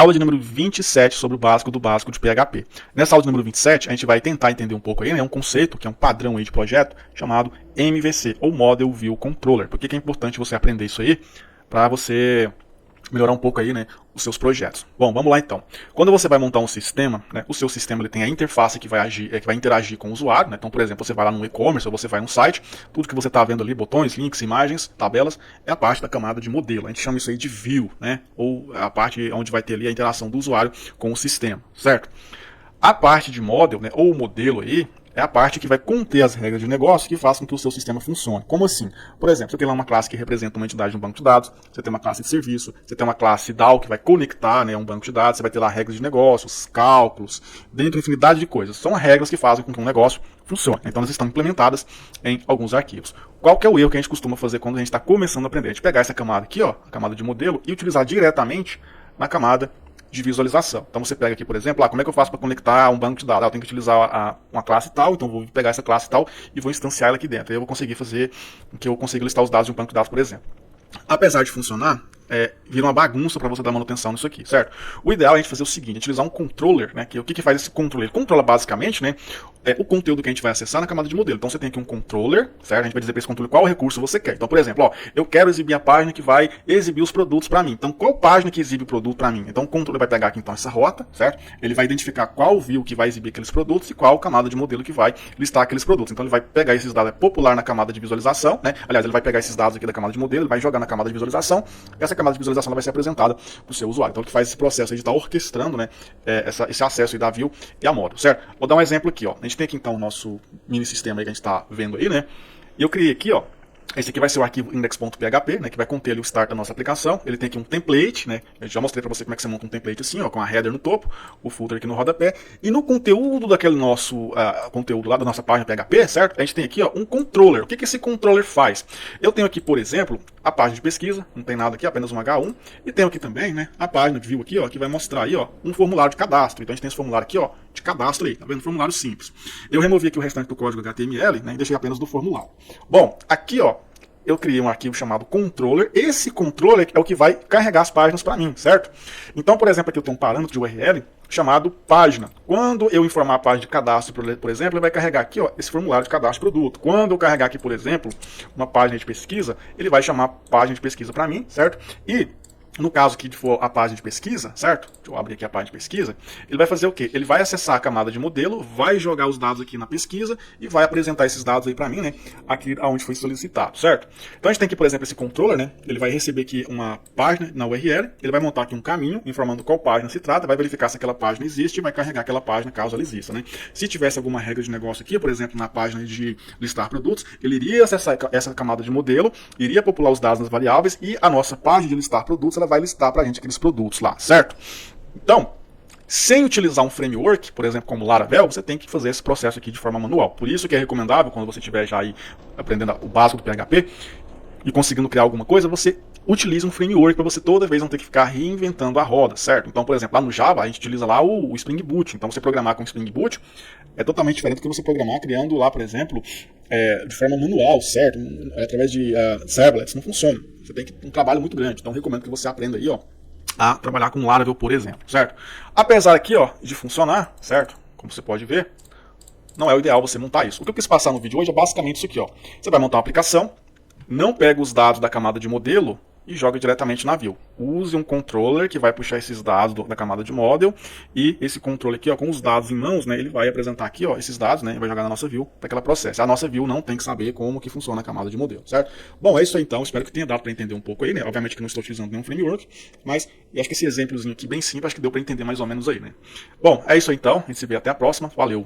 Aula de número 27 sobre o básico do básico de PHP. Nessa aula de número 27, a gente vai tentar entender um pouco aí, né, um conceito, que é um padrão aí de projeto, chamado MVC, ou Model View Controller. Por que é importante você aprender isso aí? Para você melhorar um pouco aí, né, os seus projetos. Bom, vamos lá então. Quando você vai montar um sistema, né, o seu sistema ele tem a interface que vai agir, que vai interagir com o usuário, né? Então, por exemplo, você vai lá no e-commerce ou você vai no site, tudo que você está vendo ali, botões, links, imagens, tabelas, é a parte da camada de modelo. A gente chama isso aí de view, né? Ou a parte onde vai ter ali a interação do usuário com o sistema, certo? A parte de model, né, ou modelo aí, é a parte que vai conter as regras de negócio que façam que o seu sistema funcione. Como assim? Por exemplo, você tem lá uma classe que representa uma entidade de um banco de dados, você tem uma classe de serviço, você tem uma classe DAO que vai conectar, né, um banco de dados, você vai ter lá regras de negócios, cálculos, dentro de infinidade de coisas. São regras que fazem com que um negócio funcione. Então elas estão implementadas em alguns arquivos. Qual que é o erro que a gente costuma fazer quando a gente está começando a aprender? A gente pegar essa camada aqui, ó, a camada de modelo, e utilizar diretamente na camada de visualização. Então você pega aqui, por exemplo, como é que eu faço para conectar um banco de dados? Eu tenho que utilizar uma classe tal, então vou pegar essa classe tal e vou instanciar ela aqui dentro. Aí eu vou conseguir fazer que eu consiga listar os dados de um banco de dados, por exemplo. Apesar de funcionar, vira uma bagunça para você dar manutenção nisso aqui, certo? O ideal é a gente fazer o seguinte, utilizar um controller, né? O que faz esse controller? Ele controla basicamente, né, o conteúdo que a gente vai acessar na camada de modelo. Então você tem aqui um controller, certo? A gente vai dizer para esse controller qual recurso você quer. Então, por exemplo, ó, eu quero exibir a página que vai exibir os produtos para mim. Então, qual página que exibe o produto para mim? Então, o controller vai pegar aqui então essa rota, certo? Ele vai identificar qual view que vai exibir aqueles produtos e qual camada de modelo que vai listar aqueles produtos. Então, ele vai pegar esses dados popular na camada de visualização, né? Aliás, ele vai pegar esses dados aqui da camada de modelo, ele vai jogar na camada de visualização. E essa camada de visualização vai ser apresentada para o seu usuário. Então, o que faz esse processo aí de estar orquestrando, né, esse acesso aí da view e a model, certo? Vou dar um exemplo aqui, ó. A gente tem aqui então o nosso mini sistema aí que a gente está vendo aí, né? E eu criei aqui, ó. Esse aqui vai ser o arquivo index.php, né, que vai conter ali o start da nossa aplicação. Ele tem aqui um template, né? Eu já mostrei para você como é que você monta um template assim, ó, com a header no topo, o footer aqui no rodapé. E no conteúdo daquele nosso conteúdo lá da nossa página PHP, certo? A gente tem aqui, ó, um controller. O que esse controller faz? Eu tenho aqui, por exemplo, a página de pesquisa, não tem nada aqui, apenas um H1. E tenho aqui também, né, a página de view aqui, ó, que vai mostrar aí, ó, um formulário de cadastro. Então a gente tem esse formulário aqui, ó, de cadastro aí, tá vendo? Formulário simples. Eu removi aqui o restante do código HTML, né, e deixei apenas do formulário. Bom, aqui, ó, eu criei um arquivo chamado controller. Esse controller é o que vai carregar as páginas para mim, certo? Então, por exemplo, aqui eu tenho um parâmetro de URL chamado página. Quando eu informar a página de cadastro, por exemplo, ele vai carregar aqui, ó, esse formulário de cadastro de produto. Quando eu carregar aqui, por exemplo, uma página de pesquisa, ele vai chamar página de pesquisa para mim, certo? E no caso aqui de for a página de pesquisa, certo? Deixa eu abrir aqui a página de pesquisa. Ele vai fazer o quê? Ele vai acessar a camada de modelo, vai jogar os dados aqui na pesquisa e vai apresentar esses dados aí para mim, né? Aqui aonde foi solicitado, certo? Então a gente tem aqui, por exemplo, esse controller, né? Ele vai receber aqui uma página na URL, ele vai montar aqui um caminho informando qual página se trata, vai verificar se aquela página existe e vai carregar aquela página caso ela exista, né? Se tivesse alguma regra de negócio aqui, por exemplo, na página de listar produtos, ele iria acessar essa camada de modelo, iria popular os dados nas variáveis e a nossa página de listar produtos, ela vai listar pra gente aqueles produtos lá, certo? Então, sem utilizar um framework, por exemplo, como Laravel, você tem que fazer esse processo aqui de forma manual. Por isso que é recomendável, quando você estiver já aí aprendendo o básico do PHP e conseguindo criar alguma coisa, você utiliza um framework para você toda vez não ter que ficar reinventando a roda, certo? Então, por exemplo, lá no Java, a gente utiliza lá o Spring Boot. Então, você programar com Spring Boot é totalmente diferente do que você programar criando lá, por exemplo, de forma manual, certo? Através de servlets, não funciona. Você tem um trabalho muito grande. Então, eu recomendo que você aprenda aí, ó, a trabalhar com Laravel, por exemplo, certo? Apesar aqui, ó, de funcionar, certo? Como você pode ver, não é o ideal você montar isso. O que eu quis passar no vídeo hoje é basicamente isso aqui, ó. Você vai montar uma aplicação, não pega os dados da camada de modelo e joga diretamente na view. Use um controller que vai puxar esses dados da camada de model e esse controller aqui, ó, com os dados em mãos, né, ele vai apresentar aqui, ó, esses dados, né, e vai jogar na nossa view para que ela processe. A nossa view não tem que saber como que funciona a camada de modelo, certo? Bom, é isso aí então, espero que tenha dado para entender um pouco aí, né? Obviamente que não estou utilizando nenhum framework, mas eu acho que esse exemplozinho aqui bem simples, acho que deu para entender mais ou menos aí, né? Bom, é isso aí então, a gente se vê até a próxima, valeu!